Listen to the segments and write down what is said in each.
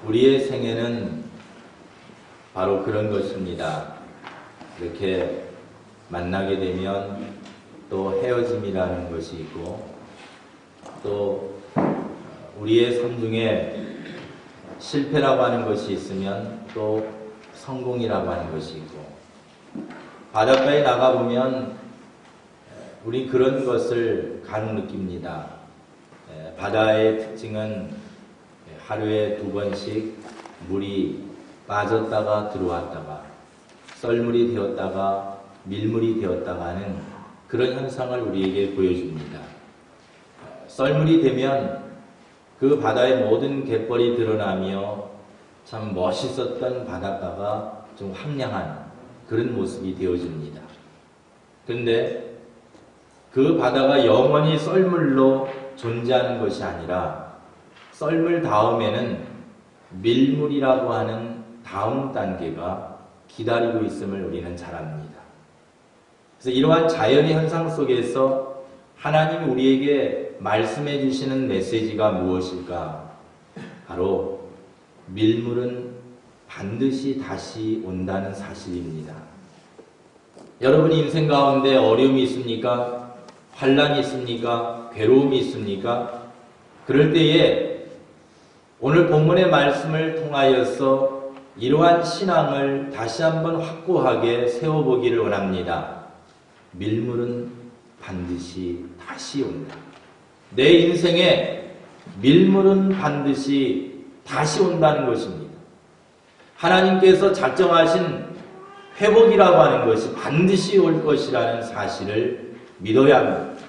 우리의 생애는 바로 그런 것입니다. 이렇게 만나게 되면 또 헤어짐이라는 것이 있고, 또 우리의 삶 중에 실패라고 하는 것이 있으면 또 성공이라고 하는 것이 있고, 바닷가에 나가보면 우리 그런 것을 간혹 느낍니다. 바다의 특징은 하루에 2번씩 물이 빠졌다가 들어왔다가 썰물이 되었다가 밀물이 되었다가 하는 그런 현상을 우리에게 보여줍니다. 썰물이 되면 그 바다의 모든 갯벌이 드러나며 참 멋있었던 바닷가가 좀 황량한 그런 모습이 되어집니다. 그런데 그 바다가 영원히 썰물로 존재하는 것이 아니라 썰물 다음에는 밀물이라고 하는 다음 단계가 기다리고 있음을 우리는 잘 압니다. 그래서 이러한 자연의 현상 속에서 하나님이 우리에게 말씀해 주시는 메시지가 무엇일까? 바로 밀물은 반드시 다시 온다는 사실입니다. 여러분 인생 가운데 어려움이 있습니까? 환난이 있습니까? 괴로움이 있습니까? 그럴 때에 오늘 본문의 말씀을 통하여서 이러한 신앙을 다시 한번 확고하게 세워보기를 원합니다. 밀물은 반드시 다시 온다. 내 인생에 밀물은 반드시 다시 온다는 것입니다. 하나님께서 작정하신 회복이라고 하는 것이 반드시 올 것이라는 사실을 믿어야 합니다.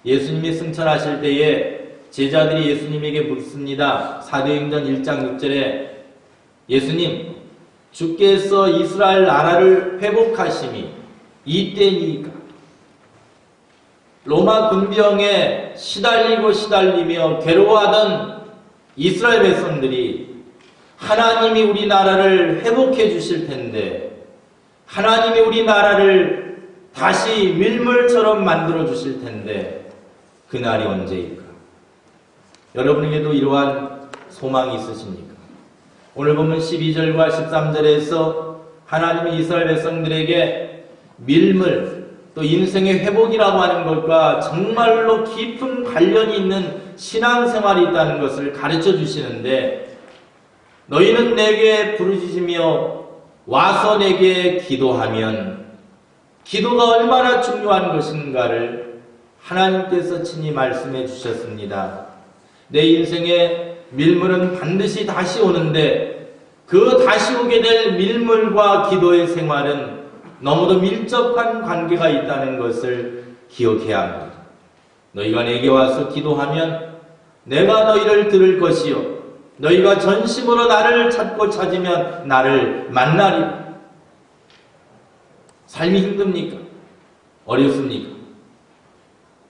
예수님이 승천하실 때에 제자들이 예수님에게 묻습니다. 사도행전 1장 6절에 예수님, 주께서 이스라엘 나라를 회복하심이 이때니까? 로마 군병에 시달리며 괴로워하던 이스라엘 백성들이 하나님이 우리나라를 회복해 주실 텐데, 하나님이 우리나라를 다시 밀물처럼 만들어 주실 텐데 그날이 언제일까? 여러분에게도 이러한 소망이 있으십니까? 오늘 보면 12절과 13절에서 하나님이 이스라엘 백성들에게 밀물, 또 인생의 회복이라고 하는 것과 정말로 깊은 관련이 있는 신앙생활이 있다는 것을 가르쳐 주시는데, 너희는 내게 부르짖으며 와서 내게 기도하면, 기도가 얼마나 중요한 것인가를 하나님께서 친히 말씀해 주셨습니다. 내 인생에 밀물은 반드시 다시 오는데 그 다시 오게 될 밀물과 기도의 생활은 너무도 밀접한 관계가 있다는 것을 기억해야 합니다. 너희가 내게 와서 기도하면 내가 너희를 들을 것이요, 너희가 전심으로 나를 찾고 찾으면 나를 만나리라. 삶이 힘듭니까? 어렵습니까?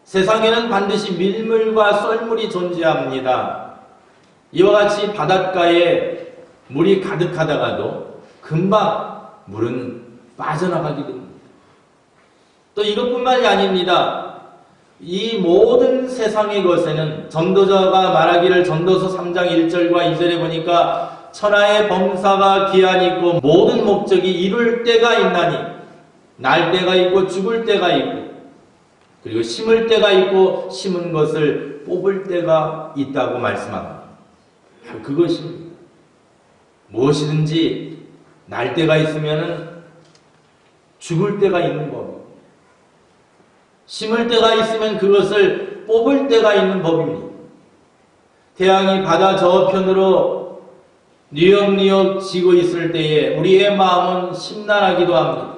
세상에는 반드시 밀물과 썰물이 존재합니다. 이와 같이 바닷가에 물이 가득하다가도 금방 물은 빠져나가게 됩니다. 또 이것뿐만이 아닙니다. 이 모든 세상의 것에는 전도자가 말하기를 전도서 3장 1절과 2절에 보니까 천하의 범사가 기한이 있고 모든 목적이 이룰 때가 있나니, 날 때가 있고 죽을 때가 있고, 그리고 심을 때가 있고 심은 것을 뽑을 때가 있다고 말씀합니다. 바로 그것입니다. 무엇이든지 날 때가 있으면 죽을 때가 있는 법입니다. 심을 때가 있으면 그것을 뽑을 때가 있는 법입니다. 태양이 바다 저편으로 뉘역뉘역 지고 있을 때에 우리의 마음은 심란하기도 합니다.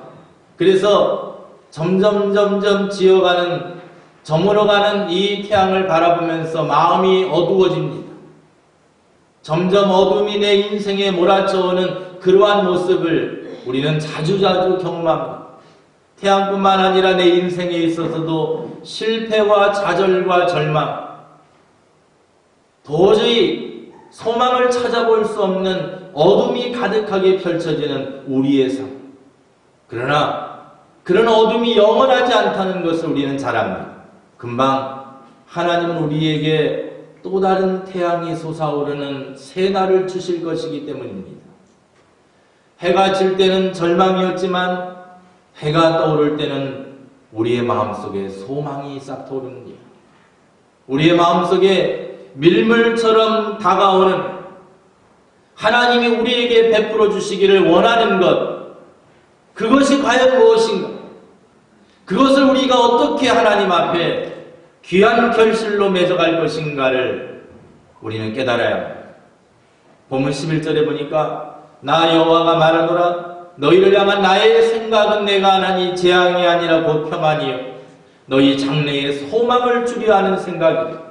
그래서 점점 지어가는, 저물어가는 이 태양을 바라보면서 마음이 어두워집니다. 점점 어둠이 내 인생에 몰아쳐오는 그러한 모습을 우리는 자주자주 경험합니다. 태양뿐만 아니라 내 인생에 있어서도 실패와 좌절과 절망, 도저히 소망을 찾아볼 수 없는 어둠이 가득하게 펼쳐지는 우리의 삶. 그러나 그런 어둠이 영원하지 않다는 것을 우리는 잘 압니다. 금방 하나님은 우리에게 또 다른 태양이 솟아오르는 새날을 주실 것이기 때문입니다. 해가 질 때는 절망이었지만 해가 떠오를 때는 우리의 마음속에 소망이 싹 돋습니다. 우리의 마음속에 밀물처럼 다가오는 하나님이 우리에게 베풀어 주시기를 원하는 것, 그것이 과연 무엇인가? 그것을 우리가 어떻게 하나님 앞에 귀한 결실로 맺어갈 것인가를 우리는 깨달아야 합니다. 본문 11절에 보니까 나 여호와가 말하노라 너희를 향한 나의 생각은 내가 하나니 재앙이 아니라 곧 평안이요 너희 장래에 소망을 주려 하는 생각이다.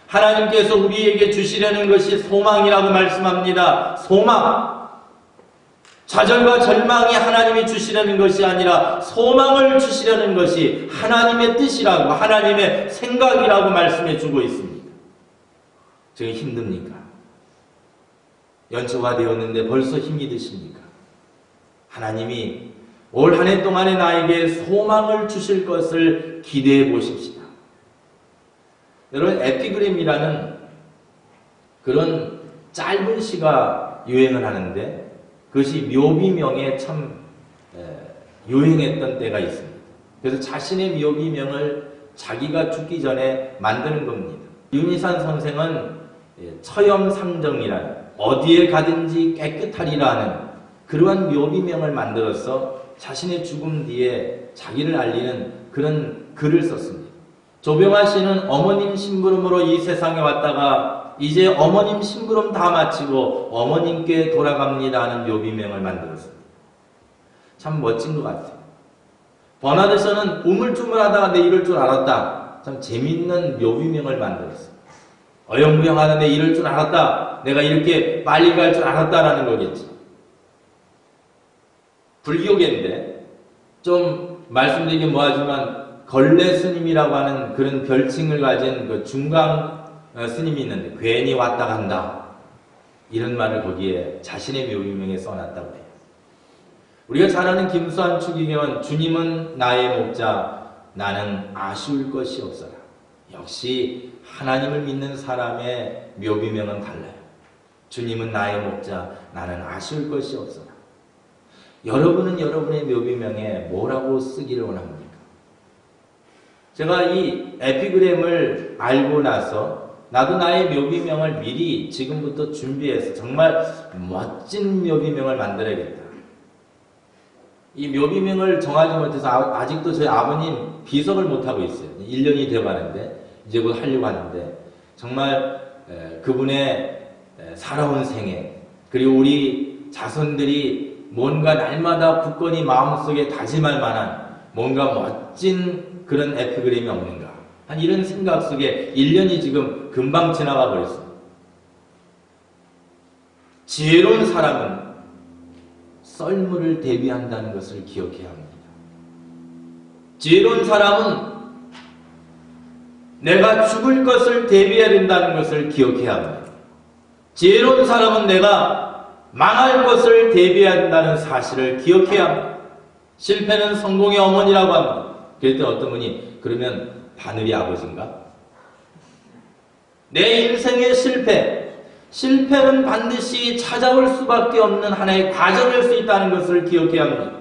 하나님께서 우리에게 주시려는 것이 소망이라고 말씀합니다. 소망. 좌절과 절망이 하나님이 주시려는 것이 아니라 소망을 주시려는 것이 하나님의 뜻이라고, 하나님의 생각이라고 말씀해 주고 있습니다. 지금 힘듭니까? 연초가 되었는데 벌써 힘이 드십니까? 하나님이 올 한 해 동안에 나에게 소망을 주실 것을 기대해 보십시다. 여러분, 에피그램이라는 그런 짧은 시가 유행을 하는데 그것이 묘비명에 참 유행했던 때가 있습니다. 그래서 자신의 묘비명을 자기가 죽기 전에 만드는 겁니다. 윤희산 선생은 처염상정이라는 어디에 가든지 깨끗하리라는 그러한 묘비명을 만들어서 자신의 죽음 뒤에 자기를 알리는 그런 글을 썼습니다. 조병아 씨는 어머님 심부름으로 이 세상에 왔다가 이제 어머님 심부름 다 마치고 어머님께 돌아갑니다 하는 묘비명을 만들었습니다. 참 멋진 것 같아요. 버나드 셔는 우물쭈물하다가 내 이럴 줄 알았다. 참 재밌는 묘비명을 만들었어요. 어영부영하다 내 이럴 줄 알았다. 내가 이렇게 빨리 갈 줄 알았다라는 거겠지. 불교계인데 좀 말씀드리긴 뭐하지만 걸레 스님이라고 하는 그런 별칭을 가진 그 중강 스님이 있는데 괜히 왔다 간다 이런 말을 거기에 자신의 묘비명에 써놨다고 해요. 우리가 잘 아는 김수환 추기경은 주님은 나의 목자 나는 아쉬울 것이 없어라. 역시 하나님을 믿는 사람의 묘비명은 달라요. 주님은 나의 목자 나는 아쉬울 것이 없어라. 여러분은 여러분의 묘비명에 뭐라고 쓰기를 원합니까? 제가 이 에피그램을 알고 나서 나도 나의 묘비명을 미리 지금부터 준비해서 정말 멋진 묘비명을 만들어야겠다. 이 묘비명을 정하지 못해서 아직도 저희 아버님 비석을 못하고 있어요. 1년이 되어가는데 이제 곧 하려고 하는데 정말 그분의 살아온 생애 그리고 우리 자손들이 뭔가 날마다 굳건히 마음속에 다짐할 만한 뭔가 멋진 그런 에피그램이 없는가 한 이런 생각 속에 1년이 지금 금방 지나가 버렸어요. 지혜로운 사람은 썰물을 대비한다는 것을 기억해야 합니다. 지혜로운 사람은 내가 죽을 것을 대비해야 된다는 것을 기억해야 합니다. 지혜로운 사람은 내가 망할 것을 대비해야 된다는 사실을 기억해야 합니다. 실패는 성공의 어머니라고 합니다. 그럴 때 어떤 분이 그러면 바늘이 아버지인가? 내 인생의 실패는 반드시 찾아올 수밖에 없는 하나의 과정일 수 있다는 것을 기억해야 합니다.